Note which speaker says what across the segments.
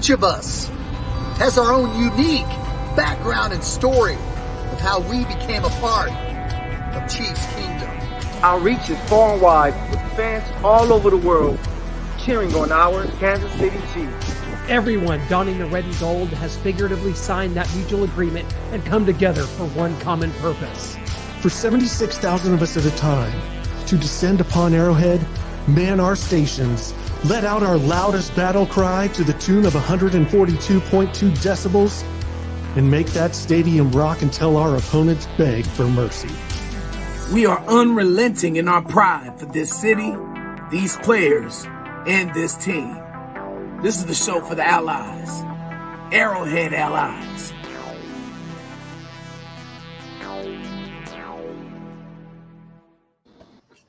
Speaker 1: Each of us has our own unique background and story of how we became a part of Chiefs Kingdom.
Speaker 2: Our reach is far and wide with fans all over the world cheering on our Kansas City Chiefs.
Speaker 3: Everyone donning the red and gold has figuratively signed that mutual agreement and come together for one common purpose.
Speaker 4: For 76,000 of us at a time to descend upon Arrowhead, man our stations, let out our loudest battle cry to the tune of 142.2 decibels, and make that stadium rock until our opponents beg for mercy.
Speaker 5: We are unrelenting in our pride for this city, these players, and this team. This is the show for the Allies, Arrowhead Allies.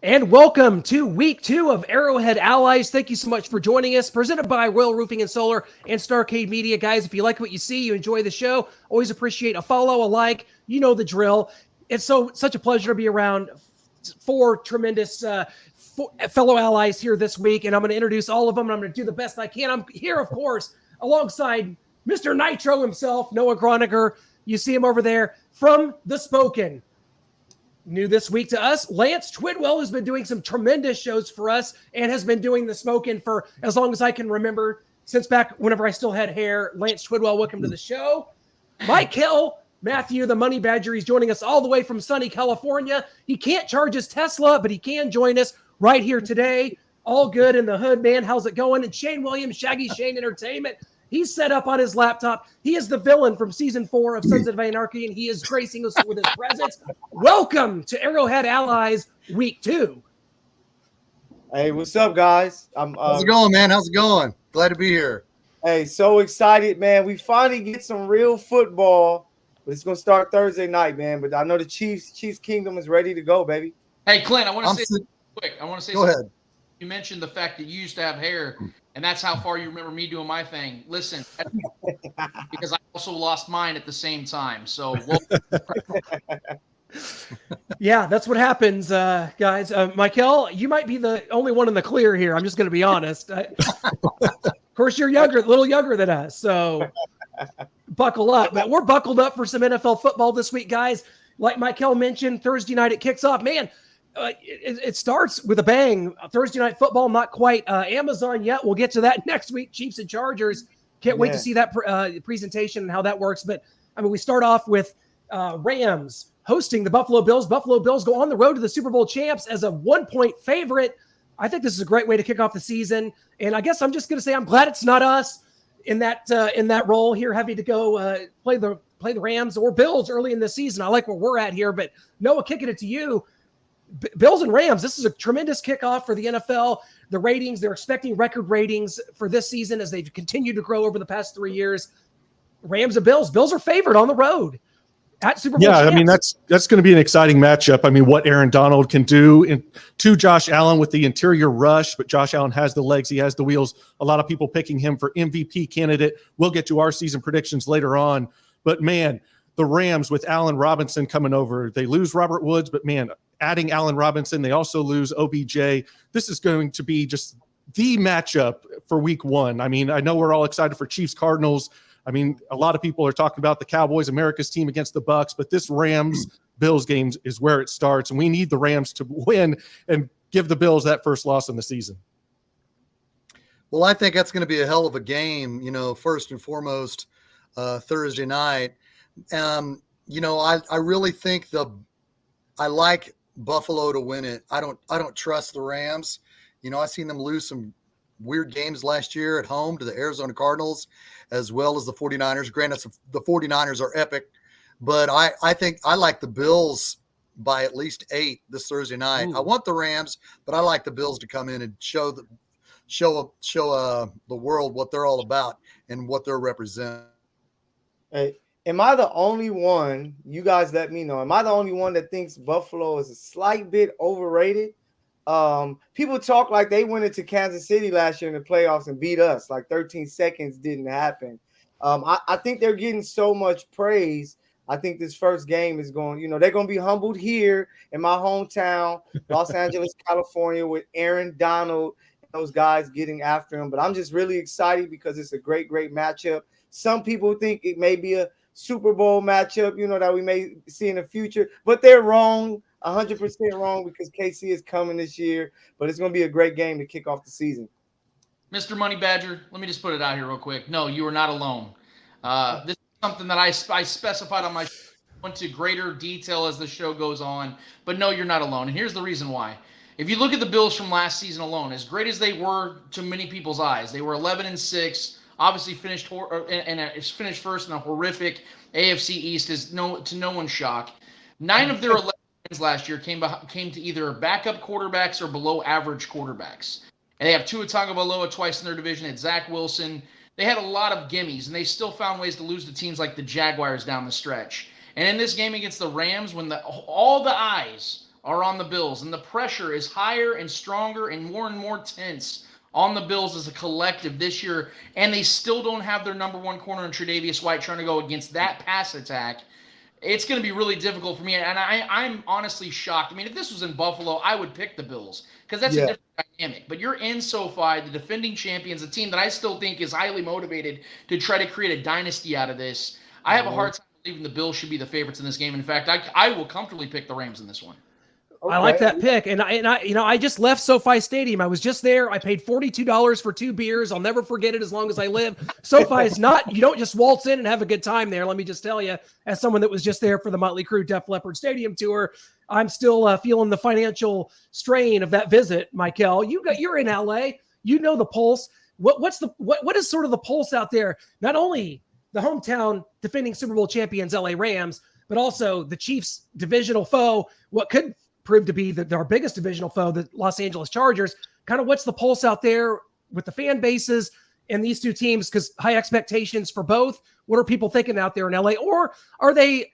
Speaker 3: And welcome to week 2 of Arrowhead Allies. Thank you so much for joining us. Presented by Royal Roofing and Solar and Starcade Media. Guys, if you like what you see, you enjoy the show, always appreciate a follow, a like. You know the drill. It's such a pleasure to be around 4 tremendous fellow allies here this week, and I'm going to introduce all of them, and I'm going to do the best I can. I'm here, of course, alongside Mr. Nitro himself, Noah Groniger. You see him over there from The Spoken. New this week to us, Lance Twidwell has been doing some tremendous shows for us and has been doing The Spoken for as long as I can remember, since back whenever I still had hair. Lance Twidwell, welcome to the show. Mykell, Matthew, the Money Badger, he's joining us all the way from sunny California. He can't charge his Tesla, but he can join us right here today. All good in the hood, man. How's it going? And Shane Williams, Shaggy Shane Entertainment. He's set up on his laptop. He is the villain from season 4 of Sons of Anarchy, and he is gracing us with his presence. Welcome to Arrowhead Allies week 2.
Speaker 2: Hey, what's up, guys?
Speaker 1: How's it going, man? How's it going? Glad to be here.
Speaker 2: Hey, so excited, man. We finally get some real football. But it's going to start Thursday night, man. But I know the Chiefs Kingdom is ready to go, baby.
Speaker 6: Hey, Clint, I want to say something quick. I want to say
Speaker 1: Go
Speaker 6: something.
Speaker 1: ahead.
Speaker 6: You mentioned the fact that you used to have hair, and that's how far you remember me doing my thing. Listen, because I also lost mine at the same time. So,
Speaker 3: Yeah, that's what happens, guys. Mykell, you might be the only one in the clear here. I'm just going to be honest. Of course, you're a little younger than us, so buckle up. But we're buckled up for some NFL football this week, guys. Like Mykell mentioned, Thursday night it kicks off. Man, it starts with a bang. Thursday night football, not quite Amazon yet. We'll get to that next week. Chiefs and Chargers. Can't wait to see that presentation and how that works. But I mean, we start off with Rams hosting the Buffalo Bills. Buffalo Bills go on the road to the Super Bowl champs as a 1-point favorite. I think this is a great way to kick off the season. And I guess I'm just going to say I'm glad it's not us in that role here, having to go play the Rams or Bills early in the season. I like where we're at here, but Noah, kicking it to you. Bills and Rams, this is a tremendous kickoff for the NFL. The ratings, they're expecting record ratings for this season as they've continued to grow over the past 3 years. Rams and Bills. Bills are favored on the road at Super Bowl champs.
Speaker 4: I mean, that's going to be an exciting matchup. I mean, what Aaron Donald can do to Josh Allen with the interior rush, but Josh Allen has the legs, he has the wheels. A lot of people picking him for MVP candidate. We'll get to our season predictions later on. But, man, the Rams with Allen Robinson coming over, they lose Robert Woods, but, man, adding Allen Robinson, they also lose OBJ. This is going to be just the matchup for week 1. I mean, I know we're all excited for Chiefs Cardinals. I mean, a lot of people are talking about the Cowboys, America's team against the Bucks, but this Rams-Bills game is where it starts, and we need the Rams to win and give the Bills that first loss in the season.
Speaker 1: Well, I think that's going to be a hell of a game, first and foremost, Thursday night. I really think I like Buffalo to win it. I don't trust the Rams. I've seen them lose some weird games last year at home to the Arizona Cardinals as well as the 49ers. Granted, the 49ers are epic, but I think I like the Bills by at least 8 this Thursday night. Ooh. I want the Rams, but I like the Bills to come in and show the world what they're all about and what they're representing.
Speaker 2: Hey, am I the only one, you guys let me know, am I the only one that thinks Buffalo is a slight bit overrated? People talk like they went into Kansas City last year in the playoffs and beat us, like 13 seconds didn't happen. I think they're getting so much praise. I think this first game is going, they're going to be humbled here in my hometown, Los Angeles, California, with Aaron Donald those guys getting after him. But I'm just really excited because it's a great matchup. Some people think it may be a Super Bowl matchup, that we may see in the future, but they're wrong, 100% wrong, because KC is coming this year. But it's going to be a great game to kick off the season.
Speaker 6: Mr. Money Badger, let me just put it out here real quick. No, you are not alone. This is something that I specified on my show. Went to greater detail as the show goes on, but no, you're not alone. And here's the reason why. If you look at the Bills from last season alone, as great as they were to many people's eyes, they were 11-6. Obviously, finished first in a horrific AFC East, to no one's shock. 9 of their 11 wins last year came to either backup quarterbacks or below average quarterbacks. And they have Tua Tagovailoa twice in their division. It's Zach Wilson. They had a lot of gimmies, and they still found ways to lose to teams like the Jaguars down the stretch. And in this game against the Rams, when all the eyes are on the Bills and the pressure is higher and stronger and more tense on the Bills as a collective this year, and they still don't have their number one corner in Tre'Davious White trying to go against that pass attack, it's going to be really difficult for me. And I'm honestly shocked. I mean, if this was in Buffalo, I would pick the Bills because that's a different dynamic. But you're in SoFi, the defending champions, a team that I still think is highly motivated to try to create a dynasty out of this. I have a hard time believing the Bills should be the favorites in this game. In fact, I will comfortably pick the Rams in this one.
Speaker 3: Okay. I like that pick. And I just left SoFi Stadium. I was just there. I paid $42 for 2 beers. I'll never forget it as long as I live. SoFi is not, you don't just waltz in and have a good time there. Let me just tell you, as someone that was just there for the Motley Crue Def Leppard Stadium tour, I'm still feeling the financial strain of that visit, Mykell. You're in LA. You know the pulse. What is sort of the pulse out there? Not only the hometown defending Super Bowl champions, LA Rams, but also the Chiefs' divisional foe, what could prove to be our biggest divisional foe, the Los Angeles Chargers. Kind of what's the pulse out there with the fan bases and these two teams? Because high expectations for both. What are people thinking out there in LA? Or are they,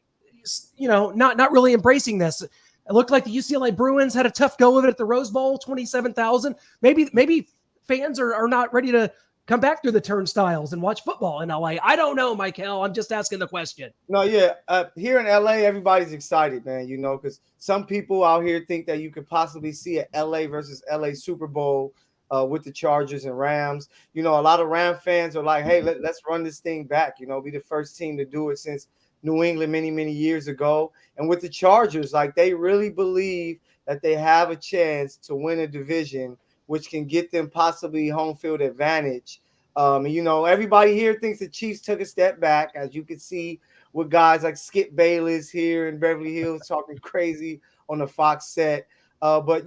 Speaker 3: not really embracing this? It looked like the UCLA Bruins had a tough go of it at the Rose Bowl, 27,000. Maybe fans are not ready to come back through the turnstiles and watch football in LA. I don't know, Mykell. I'm just asking the question.
Speaker 2: No, yeah. Here in LA, everybody's excited, man, because some people out here think that you could possibly see a LA versus LA Super Bowl with the Chargers and Rams. A lot of Ram fans are like, hey, let's run this thing back, be the first team to do it since New England many, many years ago. And with the Chargers, they really believe that they have a chance to win a division, which can get them possibly home field advantage. Everybody here thinks the Chiefs took a step back, as you can see with guys like Skip Bayless here in Beverly Hills talking crazy on the Fox set. But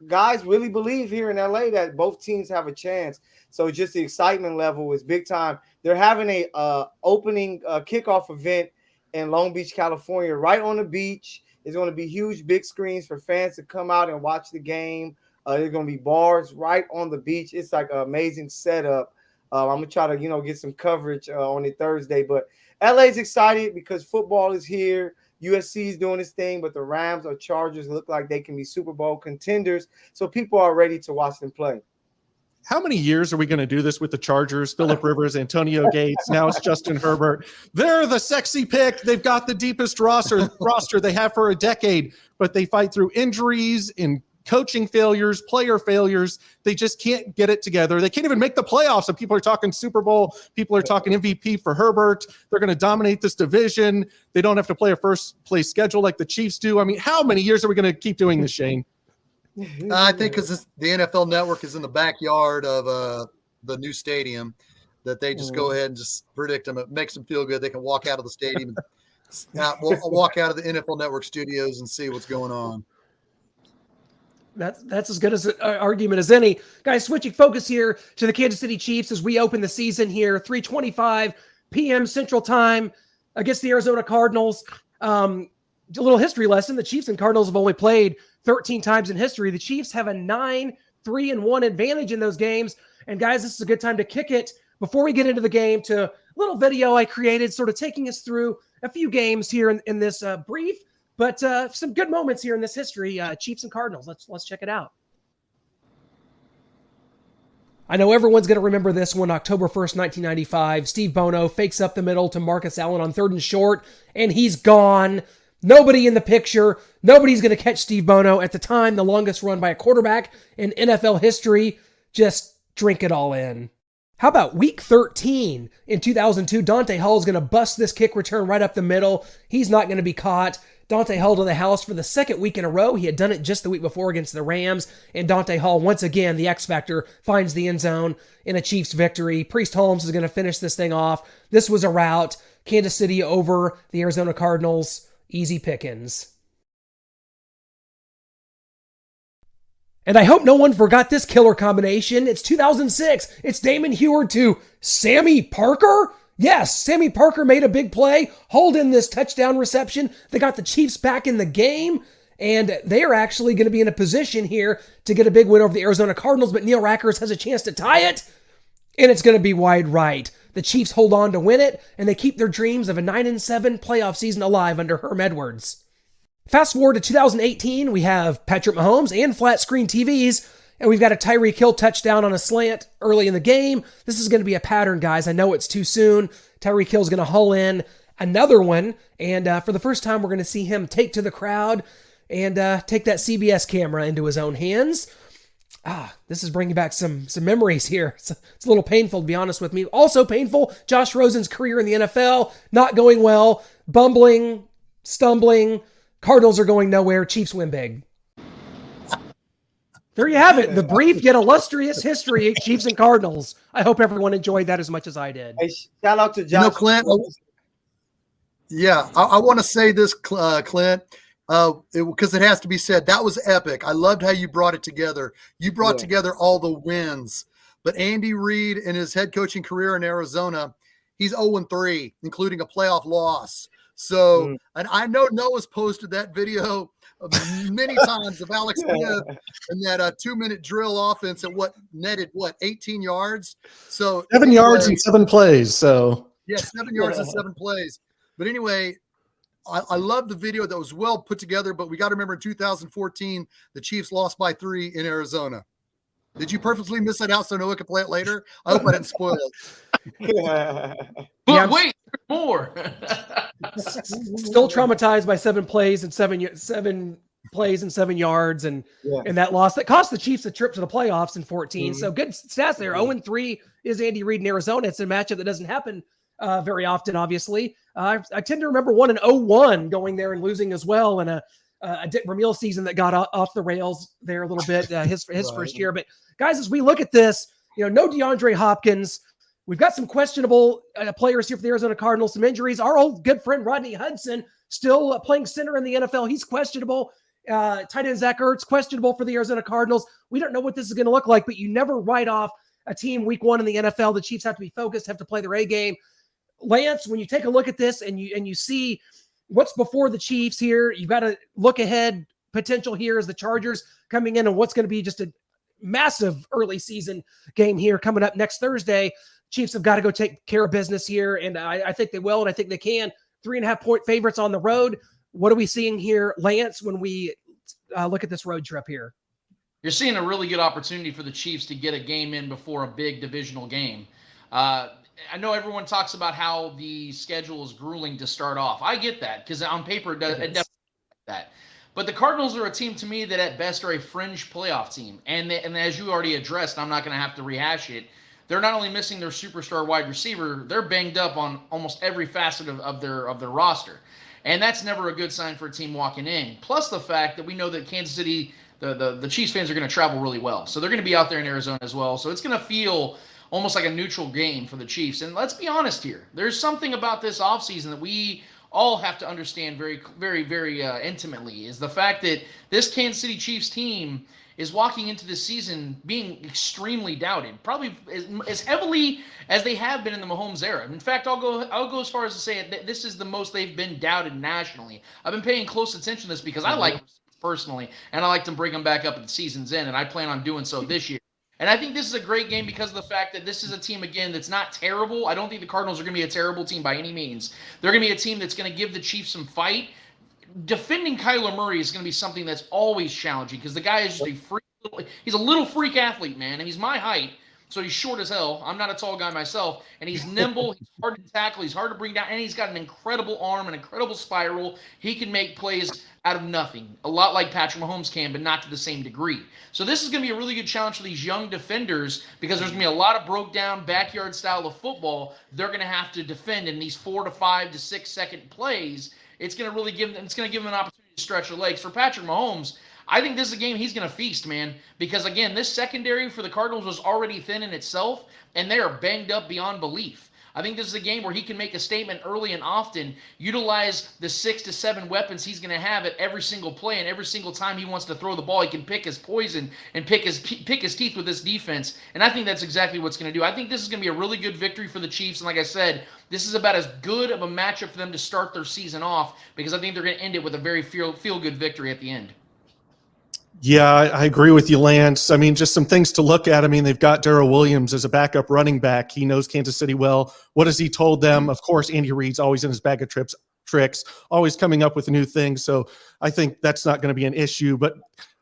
Speaker 2: guys really believe here in LA that both teams have a chance. So just the excitement level is big time. They're having a opening kickoff event in Long Beach, California, right on the beach. It's going to be huge, big screens for fans to come out and watch the game. There's going to be bars right on the beach. It's like an amazing setup. I'm going to try to, get some coverage on it Thursday. But LA's excited because football is here. USC is doing this thing, but the Rams or Chargers look like they can be Super Bowl contenders. So people are ready to watch them play.
Speaker 4: How many years are we going to do this with the Chargers? Phillip Rivers, Antonio Gates, now it's Justin Herbert. They're the sexy pick. They've got the deepest roster they have for a decade, but they fight through injuries and coaching failures, player failures. They just can't get it together. They can't even make the playoffs. And people are talking Super Bowl. People are talking MVP for Herbert. They're going to dominate this division. They don't have to play a first place schedule like the Chiefs do. I mean, how many years are we going to keep doing this, Shane?
Speaker 1: I think because the NFL Network is in the backyard of the new stadium, that they just go ahead and just predict them. It makes them feel good. They can walk out of the stadium and walk out of the NFL Network studios and see what's going on.
Speaker 3: That's as good as an argument as any. Guys, switching focus here to the Kansas City Chiefs as we open the season here, 3:25 p.m. Central Time against the Arizona Cardinals. A little history lesson. The Chiefs and Cardinals have only played 13 times in history. The Chiefs have a 9-3-1 advantage in those games. And guys, this is a good time to kick it before we get into the game to a little video I created sort of taking us through a few games here in this brief, but some good moments here in this history, Chiefs and Cardinals. Let's check it out. I know everyone's going to remember this one, October 1st, 1995. Steve Bono fakes up the middle to Marcus Allen on 3rd and short, and he's gone. Nobody in the picture. Nobody's going to catch Steve Bono. At the time, the longest run by a quarterback in NFL history. just drink it all in. How about week 13 in 2002? Dante Hall is going to bust this kick return right up the middle. He's not going to be caught. Dante Hall to the house for the second week in a row. He had done it just the week before against the Rams. And Dante Hall, once again, the X Factor, finds the end zone in a Chiefs victory. Priest Holmes is going to finish this thing off. This was a rout. Kansas City over the Arizona Cardinals. Easy pickings. And I hope no one forgot this killer combination. It's 2006. It's Damon Heward to Sammy Parker. Yes, Sammy Parker made a big play, hauled in this touchdown reception. They got the Chiefs back in the game, and they are actually going to be in a position here to get a big win over the Arizona Cardinals, but Neil Rackers has a chance to tie it, and it's going to be wide right. The Chiefs hold on to win it, and they keep their dreams of a 9-7 playoff season alive under Herm Edwards. Fast forward to 2018, we have Patrick Mahomes and flat screen TVs, and we've got a Tyreek Hill touchdown on a slant early in the game. This is going to be a pattern, guys. I know it's too soon. Tyreek Hill's going to haul in another one, and for the first time, we're going to see him take to the crowd and take that CBS camera into his own hands. This is bringing back some memories here. It's a little painful, to be honest with me. Also painful, Josh Rosen's career in the NFL, not going well, bumbling, stumbling. Cardinals are going nowhere. Chiefs win big. There you have it. The brief yet illustrious history, Chiefs and Cardinals. I hope everyone enjoyed that as much as I did.
Speaker 2: Hey, shout out to Josh.
Speaker 1: Clint. Yeah, I want to say this, Clint, because it has to be said. That was epic. I loved how you brought it together. You brought together all the wins. But Andy Reid, in his head coaching career in Arizona, he's 0-3, including a playoff loss. So, and I know Noah's posted that video many times of Alex Smith and that 2-minute drill offense at netted 18 yards. So
Speaker 4: 7 yards and 7 plays. So
Speaker 1: 7 yards and 7 plays. But anyway, I love the video that was well put together, but we got to remember in 2014, the Chiefs lost by 3 in Arizona. Did you purposely miss that out so Noah could play it later? I hope I didn't spoil it.
Speaker 6: But wait, there's more.
Speaker 3: Still traumatized by 7 plays and 7 plays and 7 yards and that loss that cost the Chiefs a trip to the playoffs in 14. So good stats there. 0-3 is Andy Reid in Arizona. It's a matchup that doesn't happen very often, obviously. I tend to remember 1-1 going there and losing as well in a Dick Vermeil season that got off the rails there a little bit, his first year. But guys, as we look at this, no DeAndre Hopkins. We've got some questionable players here for the Arizona Cardinals, some injuries. Our old good friend Rodney Hudson still playing center in the NFL. He's questionable. Tight end Zach Ertz, questionable for the Arizona Cardinals. We don't know what this is going to look like, but you never write off a team week 1 in the NFL. The Chiefs have to be focused, have to play their A game. Lance, when you take a look at this and you see what's before the Chiefs here, you've got to look ahead. Potential here is the Chargers coming in and what's going to be just a massive early season game here coming up next Thursday. Chiefs have got to go take care of business here, and I think they will, and I think they can. 3.5-point favorites on the road. What are we seeing here, Lance, when we look at this road trip here?
Speaker 6: You're seeing a really good opportunity for the Chiefs to get a game in before a big divisional game. I know everyone talks about how the schedule is grueling to start off. I get that because on paper it definitely does that. But the Cardinals are a team to me that at best are a fringe playoff team. And as you already addressed, I'm not going to have to rehash it, they're not only missing their superstar wide receiver, they're banged up on almost every facet of their roster. And that's never a good sign for a team walking in. Plus the fact that we know that Kansas City, the Chiefs fans are going to travel really well. So they're going to be out there in Arizona as well. So it's going to feel almost like a neutral game for the Chiefs. And let's be honest here. There's something about this offseason that we all have to understand very, very, very intimately, is the fact that this Kansas City Chiefs team is walking into this season being extremely doubted, probably as heavily as they have been in the Mahomes era. In fact, I'll go as far as to say that this is the most they've been doubted nationally. I've been paying close attention to this because I like them personally, and I like to bring them back up at the season's end, and I plan on doing so this year. And I think this is a great game because of the fact that this is a team, again, that's not terrible. I don't think the Cardinals are going to be a terrible team by any means. They're going to be a team that's going to give the Chiefs some fight. Defending Kyler Murray is going to be something that's always challenging because the guy is just he's a little freak athlete, man, and he's my height. So he's short as hell. I'm not a tall guy myself. And he's nimble. He's hard to tackle. He's hard to bring down. And he's got an incredible arm, an incredible spiral. He can make plays out of nothing. A lot like Patrick Mahomes can, but not to the same degree. So this is going to be a really good challenge for these young defenders because there's going to be a lot of broke down backyard style of football they're going to have to defend in these 4 to 5 to 6 second plays. It's going to really give them an opportunity to stretch their legs. For Patrick Mahomes, I think this is a game he's going to feast, man, because, again, this secondary for the Cardinals was already thin in itself, and they are banged up beyond belief. I think this is a game where he can make a statement early and often, utilize the 6 to 7 weapons he's going to have at every single play, and every single time he wants to throw the ball, he can pick his poison and pick his teeth with this defense, and I think that's exactly what's going to do. I think this is going to be a really good victory for the Chiefs, and like I said, this is about as good of a matchup for them to start their season off because I think they're going to end it with a very feel-good victory at the end.
Speaker 4: Yeah, I agree with you, Lance. I mean, just some things to look at. I mean, they've got Darrell Williams as a backup running back. He knows Kansas City well. What has he told them? Of course, Andy Reid's always in his bag of tricks, always coming up with new things. So I think that's not going to be an issue. But,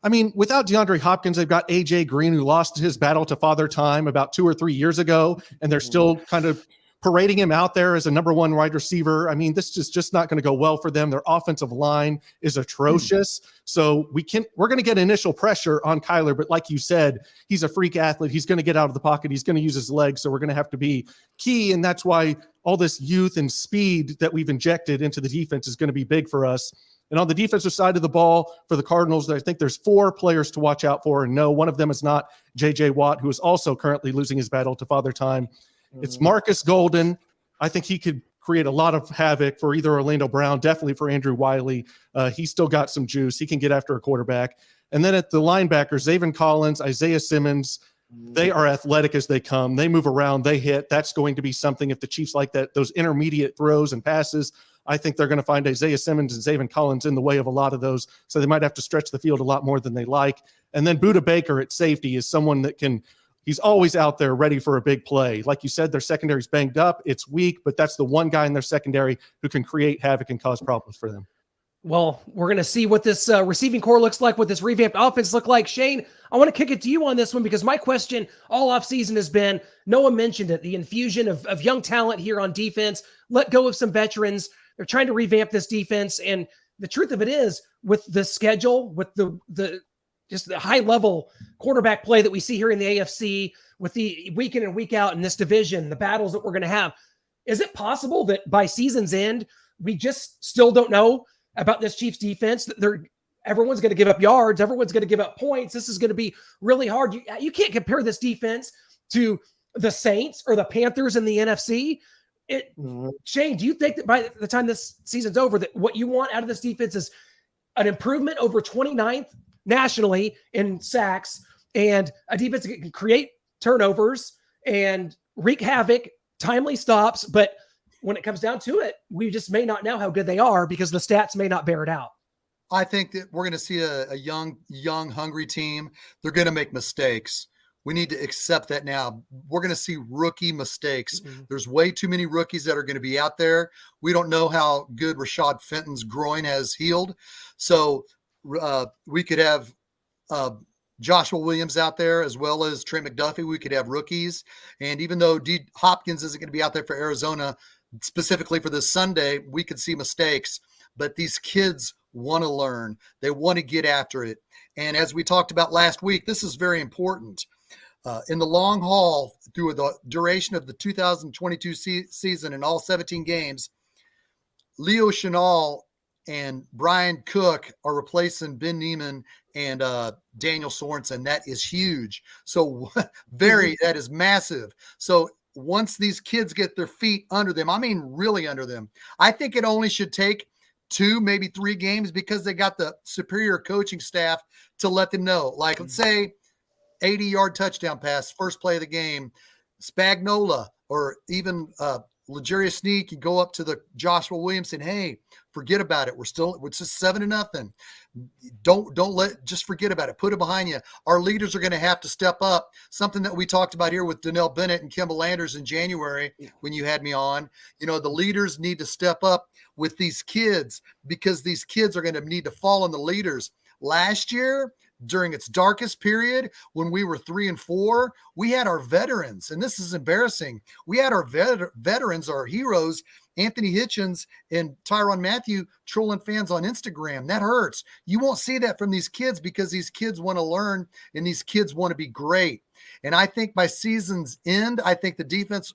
Speaker 4: I mean, without DeAndre Hopkins, they've got A.J. Green, who lost his battle to Father Time about 2 or 3 years ago, and they're still kind of parading him out there as a number 1 wide receiver. I mean, this is just not going to go well for them. Their offensive line is atrocious. So we're going to get initial pressure on Kyler, but like you said, he's a freak athlete. He's going to get out of the pocket. He's going to use his legs. So we're going to have to be key. And that's why all this youth and speed that we've injected into the defense is going to be big for us. And on the defensive side of the ball for the Cardinals, I think there's 4 players to watch out for. And no, one of them is not J.J. Watt, who is also currently losing his battle to Father Time. It's Marcus Golden. I think he could create a lot of havoc for either Orlando Brown, definitely for Andrew Wiley. He's still got some juice. He can get after a quarterback. And then at the linebackers, Zaven Collins, Isaiah Simmons, they are athletic as they come. They move around. They hit. That's going to be something if the Chiefs like that, those intermediate throws and passes. I think they're going to find Isaiah Simmons and Zaven Collins in the way of a lot of those. So they might have to stretch the field a lot more than they like. And then Budda Baker at safety is someone that he's always out there ready for a big play. Like you said, their secondary's banged up. It's weak, but that's the one guy in their secondary who can create havoc and cause problems for them.
Speaker 3: Well, we're going to see what this receiving core looks like, what this revamped offense look like. Shane, I want to kick it to you on this one because my question all offseason has been, Noah mentioned it, the infusion of young talent here on defense, let go of some veterans. They're trying to revamp this defense. And the truth of it is, with the schedule, with the just the high-level quarterback play that we see here in the AFC, with the week in and week out in this division, the battles that we're going to have, is it possible that by season's end, we just still don't know about this Chiefs defense, that everyone's going to give up yards, everyone's going to give up points, this is going to be really hard? You can't compare this defense to the Saints or the Panthers in the NFC. Shane, do you think that by the time this season's over, that what you want out of this defense is an improvement over 29th nationally in sacks and a defense that can create turnovers and wreak havoc, timely stops, but when it comes down to it, we just may not know how good they are because the stats may not bear it out?
Speaker 1: I think that we're going to see a young, hungry team. They're going to make mistakes. We need to accept that now. We're going to see rookie mistakes. There's way too many rookies that are going to be out there. We don't know how good Rashad Fenton's groin has healed. So we could have Joshua Williams out there as well as Trent McDuffie. We could have rookies. And even though D. Hopkins isn't going to be out there for Arizona specifically for this Sunday, we could see mistakes. But these kids want to learn. They want to get after it. And as we talked about last week, this is very important. In the long haul, through the duration of the 2022 season and all 17 games, Leo Chenal and Brian Cook are replacing Ben Neiman and Daniel Sorensen. That is huge. So that is massive. So once these kids get their feet under them, I mean really under them, I think it only should take 2, maybe 3 games because they got the superior coaching staff to let them know. Like, let's say 80-yard touchdown pass, first play of the game, Spagnuolo or even L'Jarius Sneed can go up to the Joshua Williams and, hey, forget about it. It's just 7-0. Just forget about it. Put it behind you. Our leaders are going to have to step up. Something that we talked about here with Donnell Bennett and Kimball Landers in January when you had me on. You know, the leaders need to step up with these kids because these kids are going to need to follow the leaders. Last year, during its darkest period, when we were 3-4, we had our veterans, and this is embarrassing. We had our veterans, our heroes, Anthony Hitchens and Tyrann Mathieu, trolling fans on Instagram. That hurts. You won't see that from these kids because these kids want to learn and these kids want to be great. And I think by season's end, I think the defense,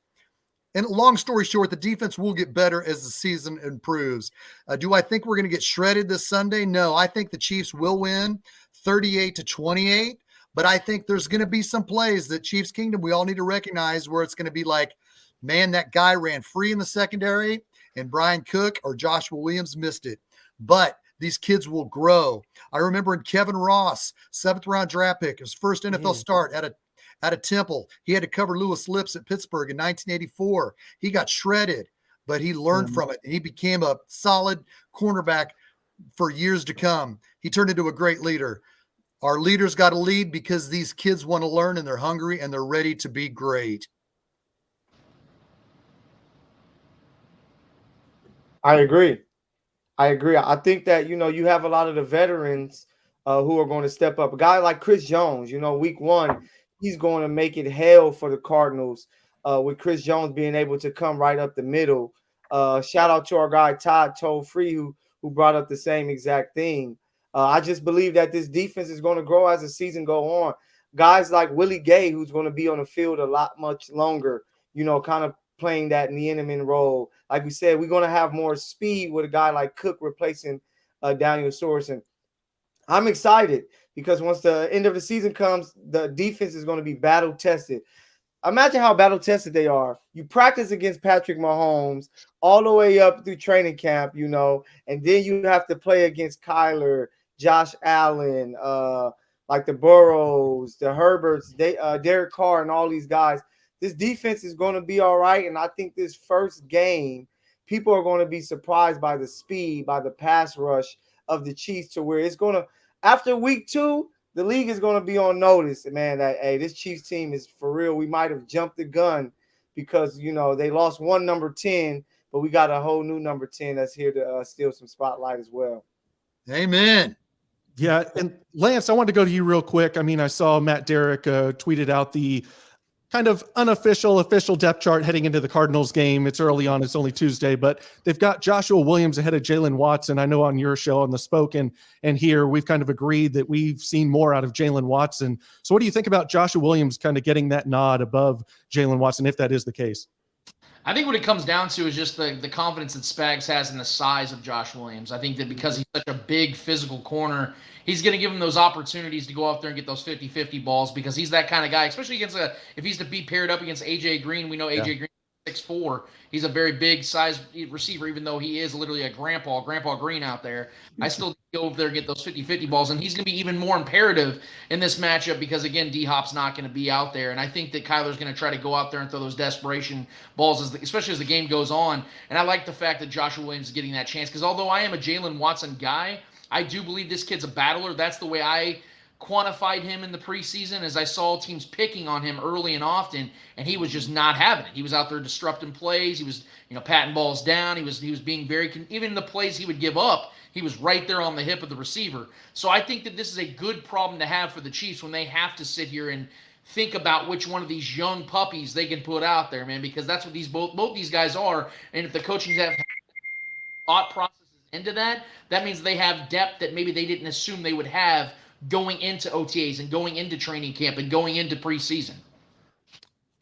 Speaker 1: and long story short, the defense will get better as the season improves. Do I think we're going to get shredded this Sunday? No, I think the Chiefs will win 38-28, but I think there's going to be some plays that Chiefs Kingdom we all need to recognize where it's going to be like, man, that guy ran free in the secondary and Brian Cook or Joshua Williams missed it. But these kids will grow. I remember in Kevin Ross, 7th-round draft pick, his first NFL start at a Temple. He had to cover Lewis Lips at Pittsburgh in 1984. He got shredded, but he learned from it, and he became a solid cornerback for years to come. He turned into a great leader. Our leaders got to lead because these kids want to learn, and they're hungry, and they're ready to be great.
Speaker 2: I agree. I think that, you have a lot of the veterans who are going to step up. A guy like Chris Jones, week 1, he's going to make it hell for the Cardinals with Chris Jones being able to come right up the middle. Shout out to our guy Todd Toll-Free who brought up the same exact thing. I just believe that this defense is going to grow as the season go on. Guys like Willie Gay, who's going to be on the field much longer, kind of playing that Niemann role. Like we said, we're going to have more speed with a guy like Cook replacing Daniel Sorensen. I'm excited because once the end of the season comes, the defense is going to be battle tested. Imagine how battle tested they are. You practice against Patrick Mahomes all the way up through training camp, and then you have to play against Kyler, Josh Allen, like the Burrows, the Herberts, Derek Carr, and all these guys. This defense is going to be all right, and I think this first game, people are going to be surprised by the speed, by the pass rush of the Chiefs to where it's going to – after week 2, the league is going to be on notice, man, that, hey, this Chiefs team is for real. We might have jumped the gun because, they lost one number 10, but we got a whole new number 10 that's here to steal some spotlight as well.
Speaker 1: Amen.
Speaker 4: Yeah, and Lance, I wanted to go to you real quick. I mean, I saw Matt Derrick tweeted out the kind of official depth chart heading into the Cardinals game. It's early on. It's only Tuesday, but they've got Joshua Williams ahead of Jalen Watson. I know on your show, on The Spoken, and here we've kind of agreed that we've seen more out of Jalen Watson. So what do you think about Joshua Williams kind of getting that nod above Jalen Watson, if that is the case?
Speaker 6: I think what it comes down to is just the confidence that Spags has in the size of Josh Williams. I think that because he's such a big physical corner, he's going to give him those opportunities to go out there and get those 50-50 balls because he's that kind of guy, especially against if he's to be paired up against A.J. Green. We know A.J. Green is 6'4". He's a very big size receiver, even though he is literally a Grandpa Green out there. I still go over there and get those 50-50 balls, and he's going to be even more imperative in this matchup because, again, D-Hop's not going to be out there. And I think that Kyler's going to try to go out there and throw those desperation balls, especially as the game goes on. And I like the fact that Joshua Williams is getting that chance because although I am a Jalen Watson guy, I do believe this kid's a battler. That's the way I quantified him in the preseason as I saw teams picking on him early and often, and he was just not having it. He was out there disrupting plays. He was, patting balls down. He was being very even the plays he would give up, he was right there on the hip of the receiver. So I think that this is a good problem to have for the Chiefs when they have to sit here and think about which one of these young puppies they can put out there, man, because that's what both these guys are. And if the coaching staff thought processes into that, that means they have depth that maybe they didn't assume they would have going into OTAs and going into training camp and going into preseason.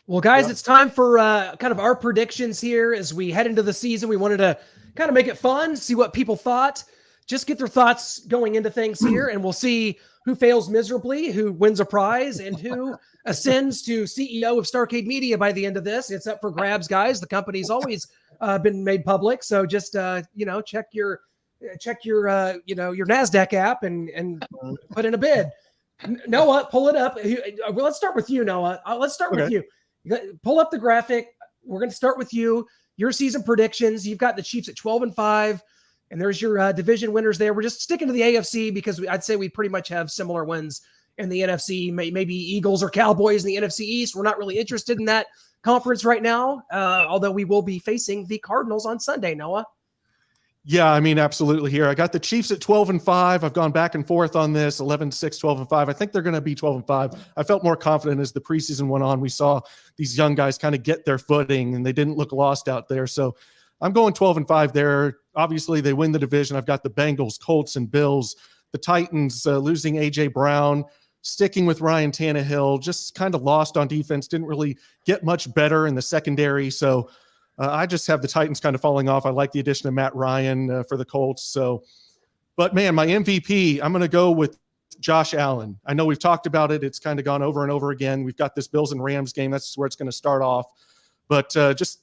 Speaker 3: Well, guys, It's time for kind of our predictions here as we head into the season. We wanted to kind of make it fun, see what people thought, just get their thoughts going into things here, and we'll see who fails miserably, who wins a prize, and who ascends to CEO of Starcade Media by the end of this. It's up for grabs, guys. The company's always been made public, so just check your NASDAQ app and put in a bid. Noah, pull it up. Well, let's start with you, Noah. Let's start with you. Pull up the graphic. We're going to start with you. Your season predictions. You've got the Chiefs at 12-5, and there's your division winners there. We're just sticking to the AFC because I'd say we pretty much have similar wins in the NFC. Maybe Eagles or Cowboys in the NFC East. We're not really interested in that conference right now, although we will be facing the Cardinals on Sunday, Noah.
Speaker 4: Yeah, I mean, absolutely here. I got the Chiefs at 12-5. I've gone back and forth on this, 11-6, 12-5. I think they're going to be 12-5. I felt more confident as the preseason went on. We saw these young guys kind of get their footing, and they didn't look lost out there. So I'm going 12-5 there. Obviously, they win the division. I've got the Bengals, Colts, and Bills. The Titans losing A.J. Brown, sticking with Ryan Tannehill, just kind of lost on defense, didn't really get much better in the secondary. So I just have the Titans kind of falling off. I like the addition of Matt Ryan for the Colts. So, but man, my MVP, I'm going to go with Josh Allen. I know we've talked about it. It's kind of gone over and over again. We've got this Bills and Rams game. That's where it's going to start off. But just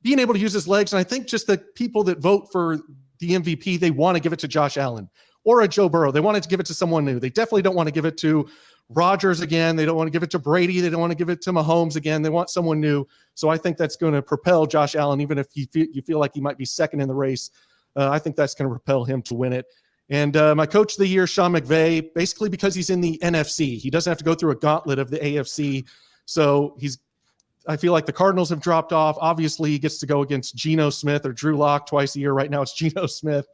Speaker 4: being able to use his legs. And I think just the people that vote for the MVP, they want to give it to Josh Allen or a Joe Burrow. They wanted to give it to someone new. They definitely don't want to give it to Rodgers again. They don't want to give it to Brady. They don't want to give it to Mahomes again. They want someone new. So I think that's going to propel Josh Allen, even if you feel like he might be second in the race. I think that's going to propel him to win it. And my coach of the year, Sean McVay, basically because he's in the NFC. He doesn't have to go through a gauntlet of the AFC. So I feel like the Cardinals have dropped off. Obviously, he gets to go against Geno Smith or Drew Lock twice a year. Right now, it's Geno Smith.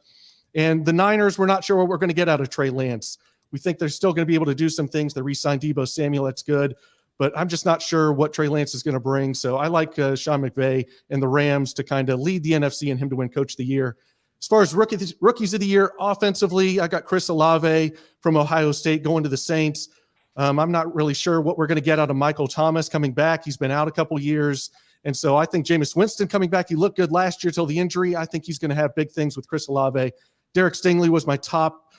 Speaker 4: And the Niners, we're not sure what we're going to get out of Trey Lance. We think they're still going to be able to do some things. They re-signed Deebo Samuel. That's good. But I'm just not sure what Trey Lance is going to bring. So I like Sean McVay and the Rams to kind of lead the NFC and him to win Coach of the Year. As far as rookies of the year, offensively, I got Chris Olave from Ohio State going to the Saints. I'm not really sure what we're going to get out of Mykell Thomas coming back. He's been out a couple years. And so I think Jameis Winston coming back, he looked good last year till the injury. I think he's going to have big things with Chris Olave. Derek Stingley was my top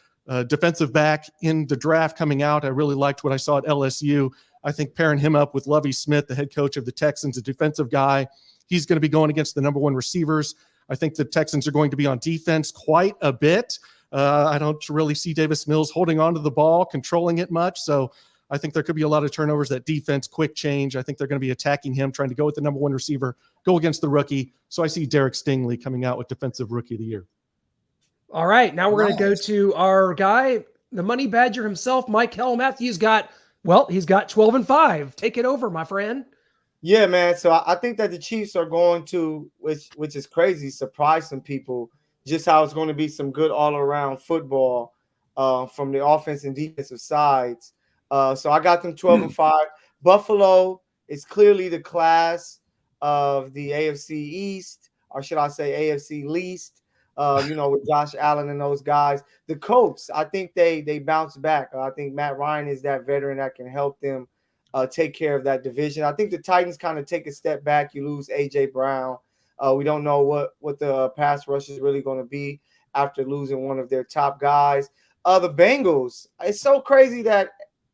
Speaker 4: defensive back in the draft coming out. I really liked what I saw at LSU. I think pairing him up with Lovie Smith, the head coach of the Texans, a defensive guy, he's going to be going against the number one receivers. I think the Texans are going to be on defense quite a bit. I don't really see Davis Mills holding on to the ball, controlling it much. So I think there could be a lot of turnovers. That defense, quick change. I think they're going to be attacking him, trying to go with the number one receiver, go against the rookie. So I see Derek Stingley coming out with Defensive Rookie of the Year.
Speaker 3: All right, now we're going to go to our guy, the Money Badger himself, Mykell. Matthews he's got 12-5. Take it over, my friend.
Speaker 2: Yeah, man. So I think that the Chiefs are going to, which is crazy, surprise some people. Just how it's going to be some good all-around football from the offense and defensive sides. So I got them 12-5. Buffalo is clearly the class of the AFC East, or should I say AFC least. With Josh Allen and those guys. The Colts, I think they bounce back. I think Matt Ryan is that veteran that can help them take care of that division. I think the Titans kind of take a step back. You lose A.J. Brown. We don't know what the pass rush is really going to be after losing one of their top guys. The Bengals, it's so crazy that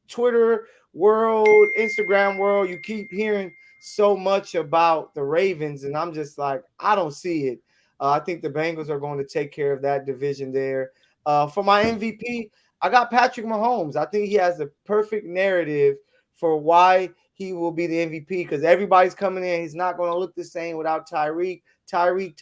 Speaker 2: Twitter world, Instagram world, you keep hearing so much about the Ravens, and I'm just like, I don't see it. I think the Bengals are going to take care of that division there. For my MVP, I got Patrick Mahomes. I think he has the perfect narrative for why he will be the MVP because everybody's coming in. He's not going to look the same without Tyreek. Damn it,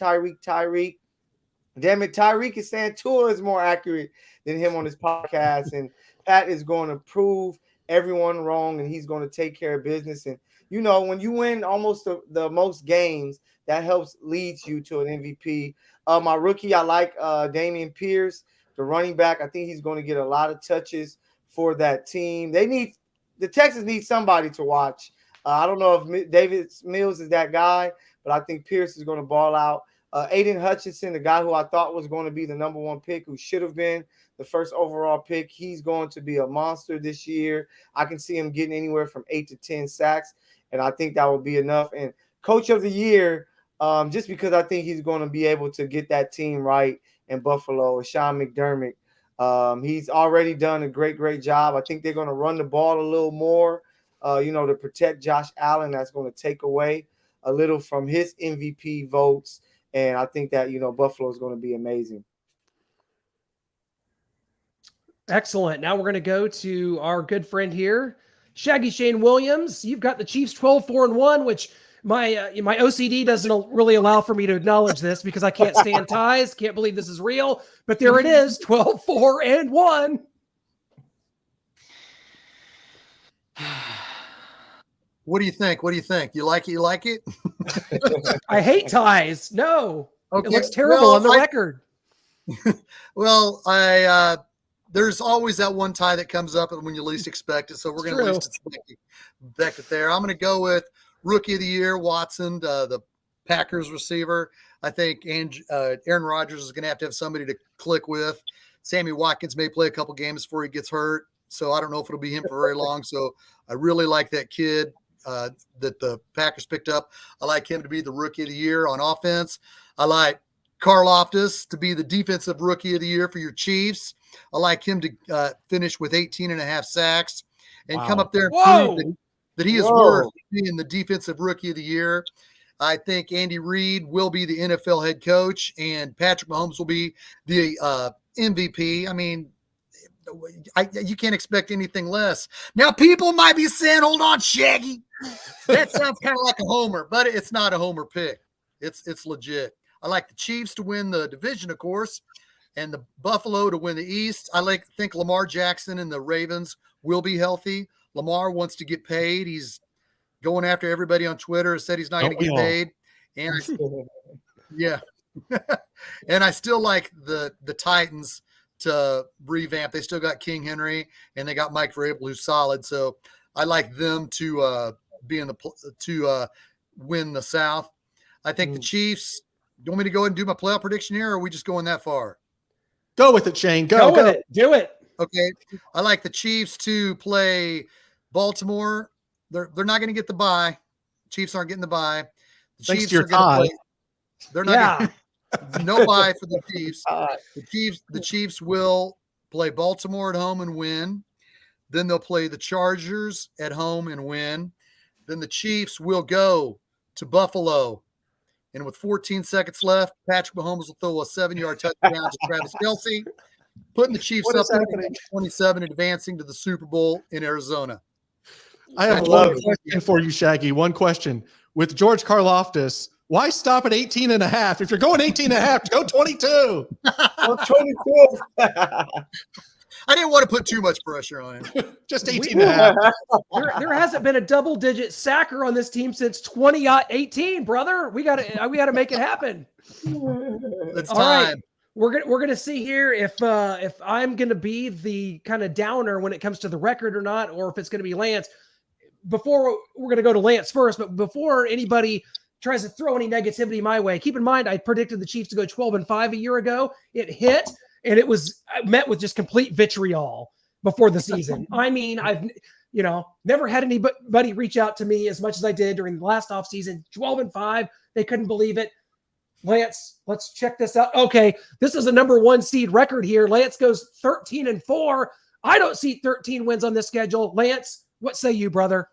Speaker 2: Tyreek is saying Tua is more accurate than him on his podcast, and Pat is going to prove everyone wrong, and he's going to take care of business. And, when you win almost the most games, that helps leads you to an MVP. My rookie, I like Dameon Pierce, the running back. I think he's going to get a lot of touches for that team. The Texans need somebody to watch. I don't know if David Mills is that guy, but I think Pierce is going to ball out. Aiden Hutchinson, the guy who I thought was going to be the number one pick, who should have been the first overall pick, he's going to be a monster this year. I can see him getting anywhere from 8 to 10 sacks, and I think that will be enough. And Coach of the Year, just because I think he's going to be able to get that team right in Buffalo, Sean McDermott. He's already done a great job. I think they're going to run the ball a little more, to protect Josh Allen. That's going to take away a little from his MVP votes. And I think that, Buffalo is going to be amazing.
Speaker 3: Excellent. Now we're going to go to our good friend here, Shaggy Shane Williams. You've got the Chiefs 12-4-1, which my OCD doesn't really allow for me to acknowledge this because I can't stand ties. Can't believe this is real, but there it is, 12-4-1.
Speaker 1: What do you think? You like it? You like it?
Speaker 3: I hate ties. No,
Speaker 1: Okay.
Speaker 3: it looks terrible on the record.
Speaker 1: Well, there's always that one tie that comes up when you least expect it. So we're going to least expect it there. I'm going to go with Rookie of the Year, Watson, the Packers receiver. I think Aaron Rodgers is going to have somebody to click with. Sammy Watkins may play a couple games before he gets hurt. So I don't know if it'll be him for very long. So I really like that kid that the Packers picked up. I like him to be the Rookie of the Year on offense. I like Karlaftis to be the Defensive Rookie of the Year for your Chiefs. I like him to finish with 18.5 sacks and come up there and prove that he is worth being the Defensive Rookie of the Year. I think Andy Reid will be the NFL head coach, and Patrick Mahomes will be the MVP. I mean, you can't expect anything less. Now, people might be saying, hold on, Shaggy. That sounds kind of like a homer, but it's not a homer pick. It's legit. I like the Chiefs to win the division, of course, and the Buffalo to win the East. I think Lamar Jackson and the Ravens will be healthy. Lamar wants to get paid. He's going after everybody on Twitter, said he's not going to get paid. And and I still like the Titans to revamp. They still got King Henry and they got Mike Vrabel, who's solid. So I like them to win the South. I think the Chiefs. Do you want me to go ahead and do my playoff prediction here, or are we just going that far?
Speaker 4: Go with it, Shane. Go
Speaker 3: with it. Do it.
Speaker 1: Okay. I like the Chiefs to play Baltimore. They're not going to get the bye. Chiefs aren't getting the bye. The
Speaker 4: Thanks
Speaker 1: Chiefs
Speaker 4: to your
Speaker 1: are going to play. They're not no bye for the Chiefs. The Chiefs will play Baltimore at home and win. Then they'll play the Chargers at home and win. Then the Chiefs will go to Buffalo. And with 14 seconds left, Patrick Mahomes will throw a 7-yard touchdown to Travis Kelce, putting the Chiefs up there 27 and advancing to the Super Bowl in Arizona.
Speaker 4: I have one question for you, Shaggy. One question. With George Karlaftis, why stop at 18.5? If you're going 18.5, go 22.
Speaker 2: 22.
Speaker 1: I didn't want to put too much pressure on him.
Speaker 4: Just 18.5.
Speaker 3: There hasn't been a double-digit sacker on this team since 2018, brother. We got to make it happen.
Speaker 1: It's
Speaker 3: All
Speaker 1: time.
Speaker 3: right. We're gonna see here if I'm gonna be the kind of downer when it comes to the record or not, or if it's gonna be Lance. Before we're gonna go to Lance first, but before anybody tries to throw any negativity my way, keep in mind I predicted the Chiefs to go 12-5 a year ago. It hit. And it was met with just complete vitriol before the season. I mean, I've never had anybody reach out to me as much as I did during the last offseason. 12-5, they couldn't believe it. Lance, let's check this out. Okay, this is a number 1 seed record here. Lance goes 13-4. I don't see 13 wins on this schedule. Lance, what say you, brother?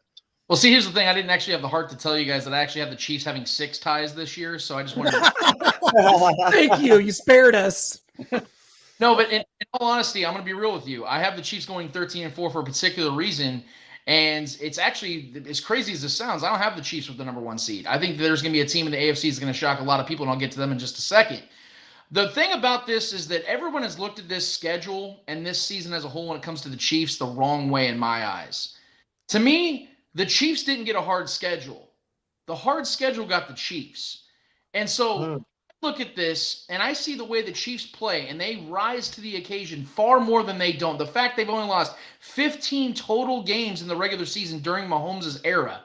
Speaker 6: Well, see, here's the thing. I didn't actually have the heart to tell you guys that I actually have the Chiefs having 6 ties this year. So I just wanted to.
Speaker 3: Thank you. You spared us.
Speaker 6: No, but in all honesty, I'm going to be real with you. I have the Chiefs going 13-4 for a particular reason, and it's actually, as crazy as this sounds, I don't have the Chiefs with the number 1 seed. I think there's going to be a team in the AFC that's going to shock a lot of people, and I'll get to them in just a second. The thing about this is that everyone has looked at this schedule and this season as a whole when it comes to the Chiefs the wrong way in my eyes. To me, the Chiefs didn't get a hard schedule. The hard schedule got the Chiefs. And so look at this, and I see the way the Chiefs play, and they rise to the occasion far more than they don't. The fact they've only lost 15 total games in the regular season during Mahomes' era.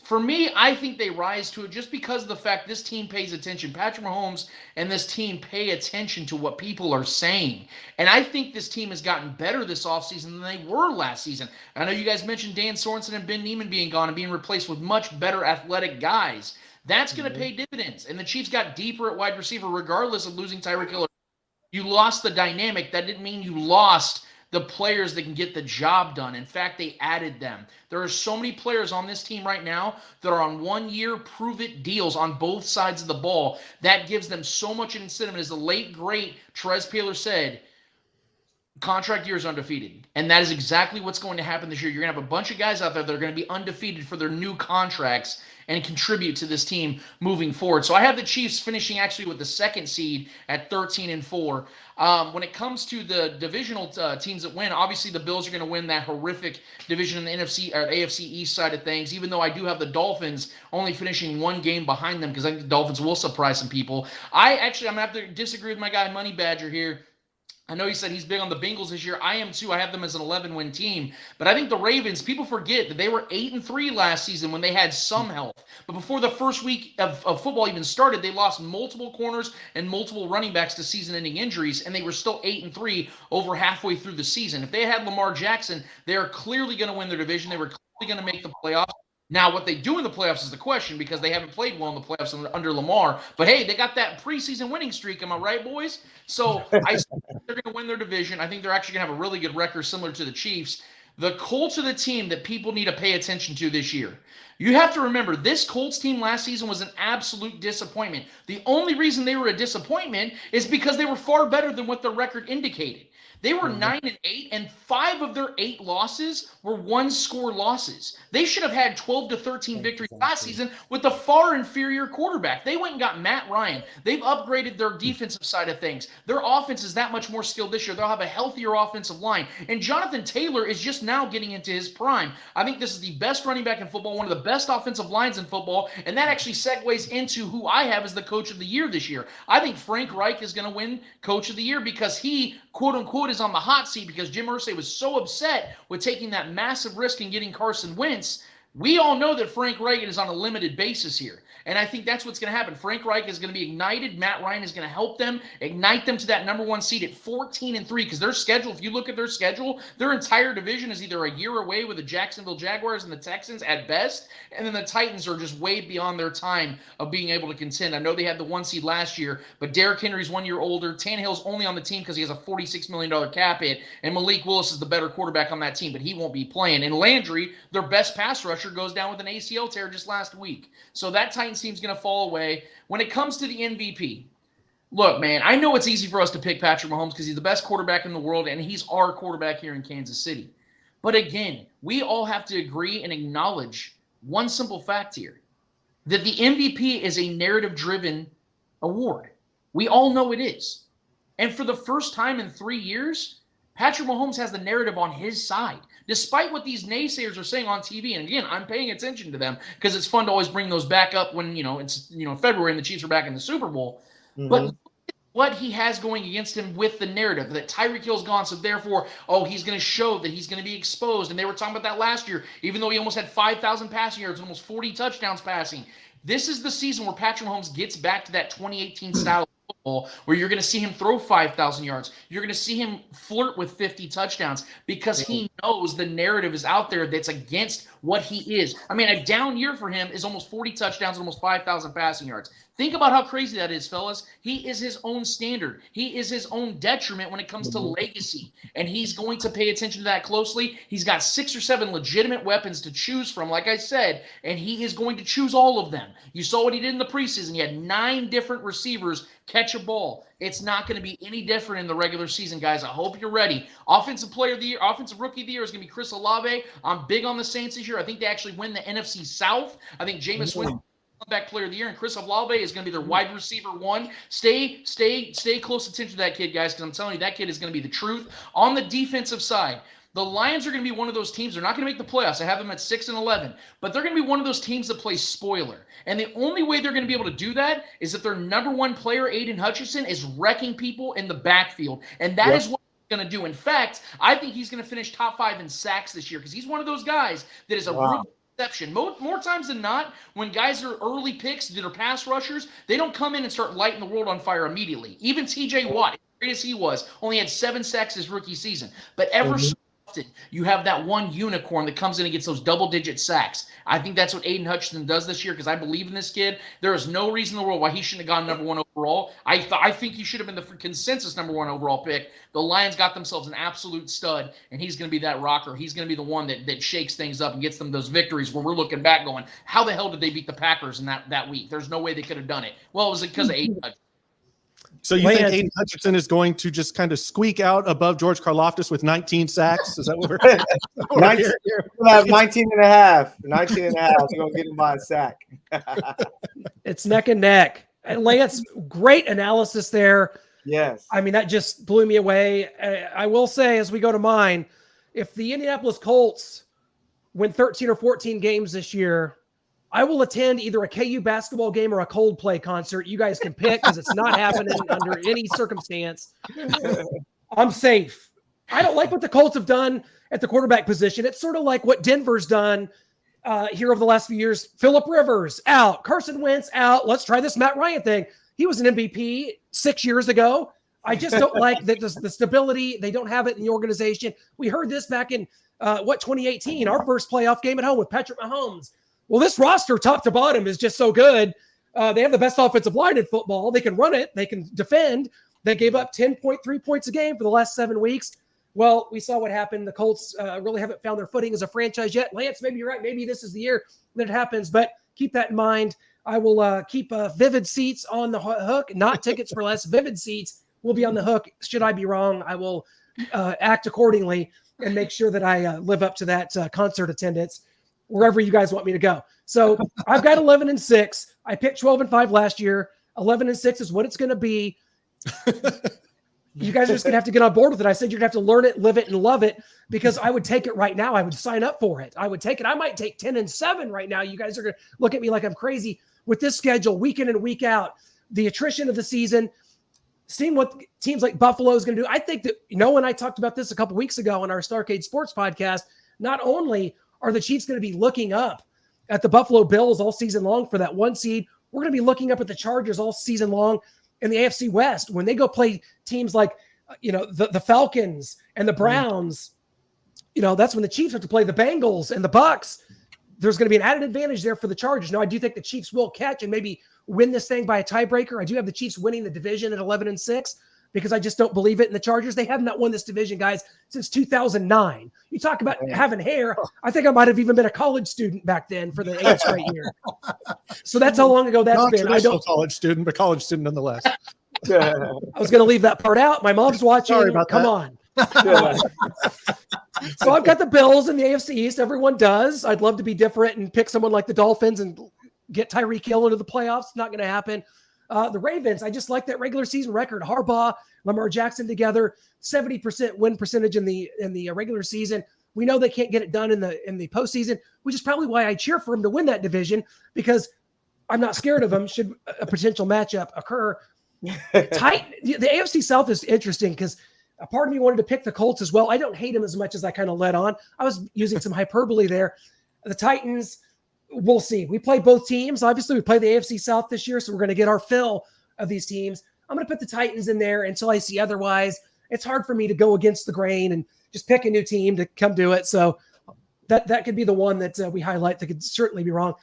Speaker 6: For me, I think they rise to it just because of the fact this team pays attention. Patrick Mahomes and this team pay attention to what people are saying. And I think this team has gotten better this offseason than they were last season. I know you guys mentioned Dan Sorensen and Ben Neiman being gone and being replaced with much better athletic guys. That's going to pay dividends. And the Chiefs got deeper at wide receiver regardless of losing Tyreek Hill. You lost the dynamic. That didn't mean you lost the players that can get the job done. In fact, they added them. There are so many players on this team right now that are on 1-year prove-it deals on both sides of the ball. That gives them so much incentive. As the late, great Trez Paler said, contract year is undefeated. And that is exactly what's going to happen this year. You're going to have a bunch of guys out there that are going to be undefeated for their new contracts and contribute to this team moving forward. So I have the Chiefs finishing actually with the 2nd seed at 13-4. When it comes to the divisional teams that win, obviously the Bills are going to win that horrific division in the NFC or AFC East side of things, even though I do have the Dolphins only finishing 1 game behind them because I think the Dolphins will surprise some people. I'm going to have to disagree with my guy Money Badger here. I know he said he's big on the Bengals this year. I am too. I have them as an 11-win team. But I think the Ravens, people forget that they were 8-3 last season when they had some health. But before the first week of football even started, they lost multiple corners and multiple running backs to season-ending injuries, and they were still 8-3 over halfway through the season. If they had Lamar Jackson, they are clearly going to win their division. They were clearly going to make the playoffs. Now, what they do in the playoffs is the question because they haven't played well in the playoffs under Lamar. But, hey, they got that preseason winning streak. Am I right, boys? So I think they're going to win their division. I think they're actually going to have a really good record similar to the Chiefs. The Colts are the team that people need to pay attention to this year. You have to remember, this Colts team last season was an absolute disappointment. The only reason they were a disappointment is because they were far better than what their record indicated. They were 9-8, and 5 of their 8 losses were one-score losses. They should have had 12 to 13 victories last season with a far inferior quarterback. They went and got Matt Ryan. They've upgraded their defensive side of things. Their offense is that much more skilled this year. They'll have a healthier offensive line. And Jonathan Taylor is just now getting into his prime. I think this is the best running back in football, one of the best offensive lines in football, and that actually segues into who I have as the coach of the year this year. I think Frank Reich is going to win coach of the year because he, quote-unquote, is on the hot seat because Jim Irsay was so upset with taking that massive risk in getting Carson Wentz. We all know that Frank Reich is on a limited basis here. And I think that's what's going to happen. Frank Reich is going to be ignited. Matt Ryan is going to help them, ignite them to that #1 seed at 14-3 because their schedule, if you look at their schedule, their entire division is either a year away with the Jacksonville Jaguars and the Texans at best, and then the Titans are just way beyond their time of being able to contend. I know they had the 1 seed last year, but Derrick Henry's 1 year older. Tannehill's only on the team because he has a $46 million cap hit, and Malik Willis is the better quarterback on that team, but he won't be playing. And Landry, their best pass rusher, goes down with an ACL tear just last week. So that Titans team's going to fall away. When it comes to the MVP, look, man, I know it's easy for us to pick Patrick Mahomes because he's the best quarterback in the world, and he's our quarterback here in Kansas City. But again, we all have to agree and acknowledge one simple fact here, that the MVP is a narrative-driven award. We all know it is. And for the first time in 3 years, Patrick Mahomes has the narrative on his side, despite what these naysayers are saying on TV. And again, I'm paying attention to them because it's fun to always bring those back up when, it's, February and the Chiefs are back in the Super Bowl. Mm-hmm. But look at what he has going against him with the narrative that Tyreek Hill's gone. So therefore, he's going to show that he's going to be exposed. And they were talking about that last year, even though he almost had 5,000 passing yards, almost 40 touchdowns passing. This is the season where Patrick Mahomes gets back to that 2018 style of football where you're going to see him throw 5,000 yards. You're going to see him flirt with 50 touchdowns because he knows the narrative is out there that's against what he is. I mean, a down year for him is almost 40 touchdowns, almost 5,000 passing yards. Think about how crazy that is, fellas. He is his own standard. He is his own detriment when it comes to legacy, and he's going to pay attention to that closely. He's got 6 or 7 legitimate weapons to choose from, like I said, and he is going to choose all of them. You saw what he did in the preseason. He had 9 different receivers catch a ball. It's not going to be any different in the regular season, guys. I hope you're ready. Offensive player of the year, offensive rookie of the year is going to be Chris Olave. I'm big on the Saints this year. I think they actually win the NFC South. I think Jameis Winston comeback player of the year, and Chris Olave is going to be their wide receiver 1. Stay close attention to that kid, guys, because I'm telling you, that kid is going to be the truth. On the defensive side, the Lions are going to be one of those teams. They're not going to make the playoffs. I have them at 6-11, but they're going to be one of those teams that plays spoiler. And the only way they're going to be able to do that is if their #1 player, Aiden Hutchinson, is wrecking people in the backfield, and that is what he's going to do. In fact, I think he's going to finish top 5 in sacks this year because he's one of those guys that is a real exception. More times than not, when guys are early picks that are pass rushers, they don't come in and start lighting the world on fire immediately. Even T.J. Watt, as great as he was, only had 7 sacks his rookie season. But ever so often, you have that one unicorn that comes in and gets those double-digit sacks. I think that's what Aiden Hutchinson does this year because I believe in this kid. There is no reason in the world why he shouldn't have gone #1 overall. I think he should have been the consensus #1 overall pick. The Lions got themselves an absolute stud, and he's going to be that rocker. He's going to be the one that shakes things up and gets them those victories where we're looking back going, how the hell did they beat the Packers in that week? There's no way they could have done it. Well, it was because of Aiden Hutchinson.
Speaker 4: So you think
Speaker 3: Lance.
Speaker 4: Aiden Hutchinson is going to just kind of squeak out above George Karlaftis with 19 sacks? Is that what we're
Speaker 2: 19,
Speaker 4: here?
Speaker 2: we'll have 19 and a half. 19 and a half. We're going to get him by a sack.
Speaker 3: It's neck and neck. And Lance, great analysis there.
Speaker 2: Yes.
Speaker 3: I mean, that just blew me away. I will say, as we go to mine, if the Indianapolis Colts win 13 or 14 games this year, I will attend either a KU basketball game or a Coldplay concert. You guys can pick because it's not happening under any circumstance. I'm safe. I don't like what the Colts have done at the quarterback position. It's sort of like what Denver's done here over the last few years. Phillip Rivers out, Carson Wentz out. Let's try this Matt Ryan thing. He was an MVP 6 years ago. I just don't like the stability. They don't have it in the organization. We heard this back in 2018, our first playoff game at home with Patrick Mahomes. Well, this roster, top to bottom, is just so good. They have the best offensive line in football. They can run it. They can defend. They gave up 10.3 points a game for the last 7 weeks. Well, we saw what happened. The Colts really haven't found their footing as a franchise yet. Lance, maybe you're right. Maybe this is the year that it happens, but keep that in mind. I will keep Vivid Seats on the hook, not tickets for less. Vivid Seats will be on the hook. Should I be wrong, I will act accordingly and make sure that I live up to that concert attendance wherever you guys want me to go. So I've got 11-6. I picked 12-5 last year. 11-6 is what it's going to be. You guys are just going to have to get on board with it. I said you're going to have to learn it, live it, and love it because I would take it right now. I would sign up for it. I would take it. I might take 10-7 right now. You guys are going to look at me like I'm crazy with this schedule, week in and week out, the attrition of the season, seeing what teams like Buffalo is going to do. I think that Noah and I talked about this a couple weeks ago on our Starcade Sports podcast. Not only are the Chiefs going to be looking up at the Buffalo Bills all season long for that 1 seed, we're going to be looking up at the Chargers all season long in the AFC West when they go play teams like, the Falcons and the Browns. That's when the Chiefs have to play the Bengals and the Bucks. There's going to be an added advantage there for the Chargers. Now, I do think the Chiefs will catch and maybe win this thing by a tiebreaker. I do have the Chiefs winning the division at 11-6 because I just don't believe it in the Chargers. They have not won this division, guys, since 2009. You talk about having hair. I think I might have even been a college student back then for the 8th straight year. So that's how long ago that's been. I don't
Speaker 4: college student, but college student nonetheless.
Speaker 3: I was going to leave that part out. My mom's watching.
Speaker 4: Sorry about
Speaker 3: Come
Speaker 4: that.
Speaker 3: on. So I've got the Bills in the AFC East. Everyone does. I'd love to be different and pick someone like the Dolphins and get Tyreek Hill into the playoffs. Not going to happen. The Ravens, I just like that regular season record. Harbaugh, Lamar Jackson together, 70% win percentage in the regular season. We know they can't get it done in the postseason, which is probably why I cheer for them to win that division because I'm not scared of them should a potential matchup occur. The AFC South is interesting because a part of me wanted to pick the Colts as well. I don't hate them as much as I kind of let on. I was using some hyperbole there. The Titans, we'll see. We play both teams. Obviously, we play the AFC South this year, so we're going to get our fill of these teams. I'm going to put the Titans in there until I see otherwise. It's hard for me to go against the grain and just pick a new team to come do it. So that could be the one that we highlight that could certainly be wrong.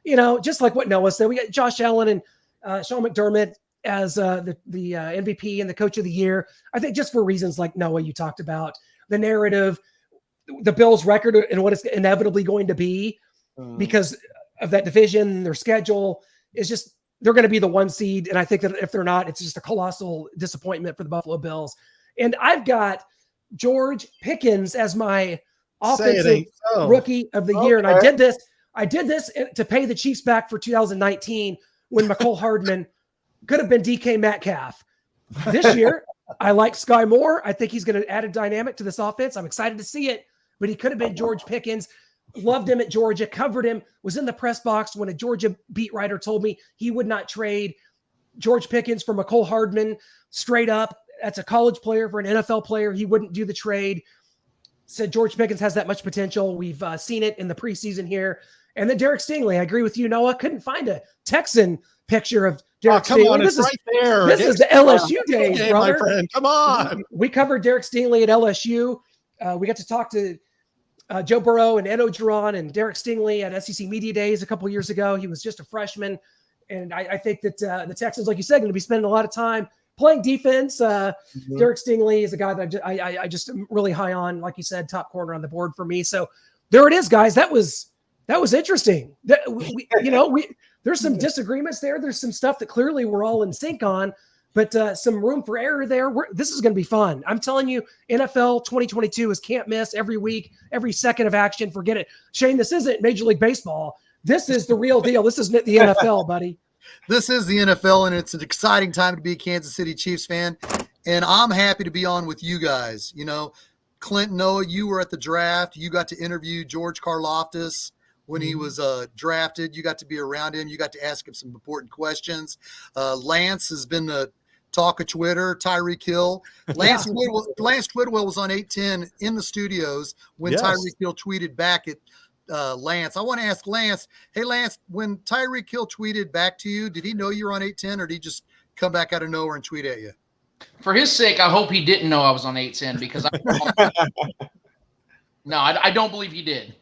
Speaker 3: Just like what Noah said, we got Josh Allen and Sean McDermott as the MVP and the coach of the year. I think just for reasons like Noah, you talked about the narrative, the Bills' record and what it's inevitably going to be because of that division, their schedule is just, they're going to be the 1 seed. And I think that if they're not, it's just a colossal disappointment for the Buffalo Bills. And I've got George Pickens as my offensive rookie of the year. And I did this to pay the Chiefs back for 2019 when Mecole Hardman could have been DK Metcalf. This year, I like Sky Moore. I think he's going to add a dynamic to this offense. I'm excited to see it, but he could have been George Pickens. Loved him at Georgia, covered him, was in the press box when a Georgia beat writer told me he would not trade George Pickens for Mecole Hardman straight up. That's a college player for an NFL player. He wouldn't do the trade. Said George Pickens has that much potential. We've seen it in the preseason here. And then Derek Stingley, I agree with you, Noah. Couldn't find a Texan picture of Derek Stingley.
Speaker 4: Come on, it's right there.
Speaker 3: This is the LSU days, brother.
Speaker 4: My friend. Come on.
Speaker 3: We covered Derek Stingley at LSU. We got to talk to Joe Burrow and Ed Ogeron and Derek Stingley at SEC Media Days a couple years ago. He was just a freshman. And I think that the Texans, like you said, going to be spending a lot of time playing defense. Derek Stingley is a guy that I just am really high on. Like you said, top corner on the board for me. So there it is, guys. That was interesting. There's some disagreements there. There's some stuff that clearly we're all in sync on. but some room for error there. This is going to be fun. I'm telling you, NFL 2022 is can't miss every week, every second of action. Forget it. Shane, this isn't Major League Baseball. This is the real deal. This is the NFL, buddy.
Speaker 1: This is the NFL, and it's an exciting time to be a Kansas City Chiefs fan. And I'm happy to be on with you guys. You know, Clint, Noah, you were at the draft. You got to interview George Karlaftis when he was drafted. You got to be around him. You got to ask him some important questions. Lance has been the talk of Twitter. Tyreek Hill. Lance Twidwell was on 810 in the studios when Tyreek Hill tweeted back at Lance. I want to ask Lance, hey, Lance, when Tyreek Hill tweeted back to you, did he know you were on 810 or did he just come back out of nowhere and tweet at you?
Speaker 6: For his sake, I hope he didn't know I was on 810 because I don't believe he did.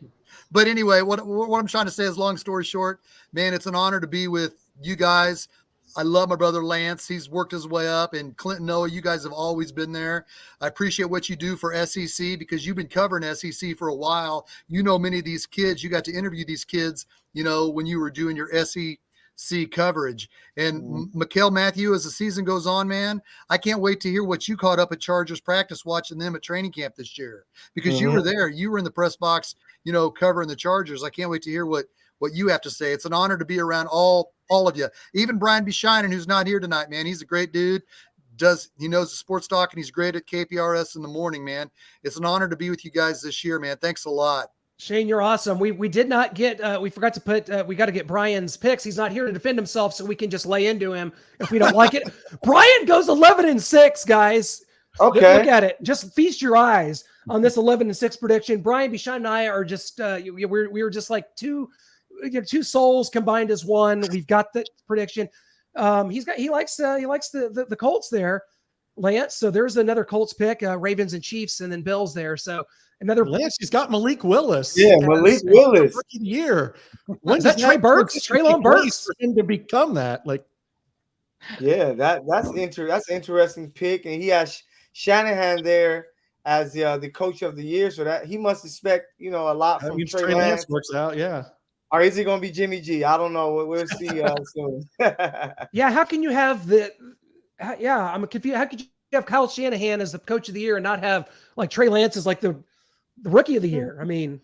Speaker 1: But anyway, what I'm trying to say is, long story short, man, it's an honor to be with you guys. I love my brother Lance. He's worked his way up. And Clint and Noah, you guys have always been there. I appreciate what you do for SEC because you've been covering SEC for a while. You know many of these kids. You got to interview these kids, you know, when you were doing your SEC coverage. And Mykell, Matthew, as the season goes on, man, I can't wait to hear what you caught up at Chargers practice watching them at training camp this year because you were there. You were in the press box, you know, covering the Chargers. I can't wait to hear what you have to say. It's an honor to be around all of you. Even Brian Buchanan, who's not here tonight, man. He's a great dude. He knows the sports talk, and he's great at KPRS in the morning, man. It's an honor to be with you guys this year, man. Thanks a lot.
Speaker 3: Shane, you're awesome. We did not get, we forgot to put, we got to get Brian's picks. He's not here to defend himself, so we can just lay into him if we don't like it. Brian goes 11-6, guys.
Speaker 2: Okay.
Speaker 3: Look at it. Just feast your eyes on this 11-6 prediction. Brian Bichon and I are just, we were just like two souls combined as one. We've got the prediction. He likes the Colts there, Lance. So there's another Colts pick, Ravens and Chiefs, and then Bills there. So another
Speaker 4: Lance, he's got Malik Willis.
Speaker 2: Yeah, Malik Willis.
Speaker 4: Rookie of the year.
Speaker 3: When's that Trey Burks? Treylon Burks
Speaker 4: for him to become that? Like,
Speaker 2: yeah, that's interesting pick, and he has Shanahan there as the coach of the year, so that he must expect a lot from Trey Lance.
Speaker 4: Works out, yeah.
Speaker 2: Or is he going to be Jimmy G? I don't know. We'll see soon.
Speaker 3: Yeah, how can you have the? Yeah, I'm confused. How could you have Kyle Shanahan as the coach of the year and not have like Trey Lance as like the rookie of the year? I mean,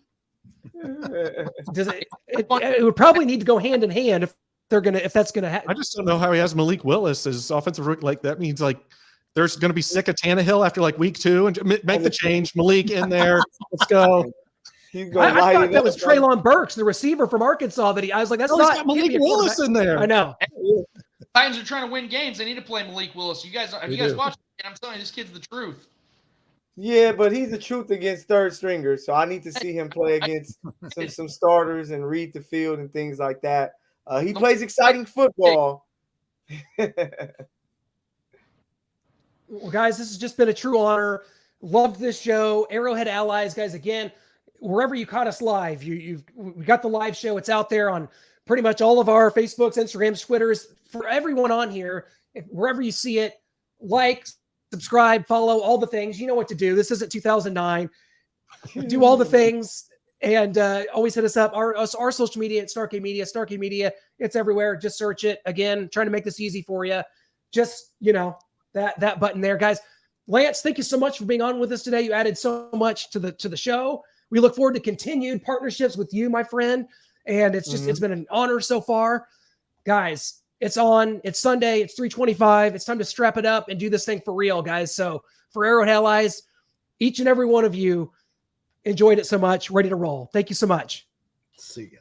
Speaker 3: does it would probably need to go hand in hand if that's gonna happen.
Speaker 4: I just don't know how he has Malik Willis as offensive rookie. Like that means like there's going to be sick of Tannehill after like week 2 and make the change. Malik in there. Let's go.
Speaker 3: I thought that was Treylon Burks, the receiver from Arkansas. I was like, that's not
Speaker 4: got Malik Willis in there.
Speaker 3: I know.
Speaker 6: Titans are trying to win games. They need to play Malik Willis. Have you guys watched it? I'm telling you, this kid's the truth.
Speaker 2: Yeah, but he's the truth against third stringers. So I need to see him play against some starters and read the field and things like that. He plays exciting football.
Speaker 3: Well, guys, this has just been a true honor. Loved this show. Arrowhead Allies, guys, again, wherever you caught us live, we got the live show. It's out there on pretty much all of our Facebooks, Instagrams, Twitters. For everyone on here, wherever you see it, like, subscribe, follow, all the things. You know what to do. This isn't 2009. Do all the things, and always hit us up. Our social media at Starcade Media. Starcade Media, it's everywhere. Just search it. Again, trying to make this easy for you. Just, that button there, guys. Lance, thank you so much for being on with us today. You added so much to the show. We look forward to continued partnerships with you, my friend. And it's just, it's been an honor so far. Guys, it's on. It's Sunday. It's 3:25. It's time to strap it up and do this thing for real, guys. So for Arrowhead Allies, each and every one of you enjoyed it so much. Ready to roll. Thank you so much.
Speaker 1: See ya.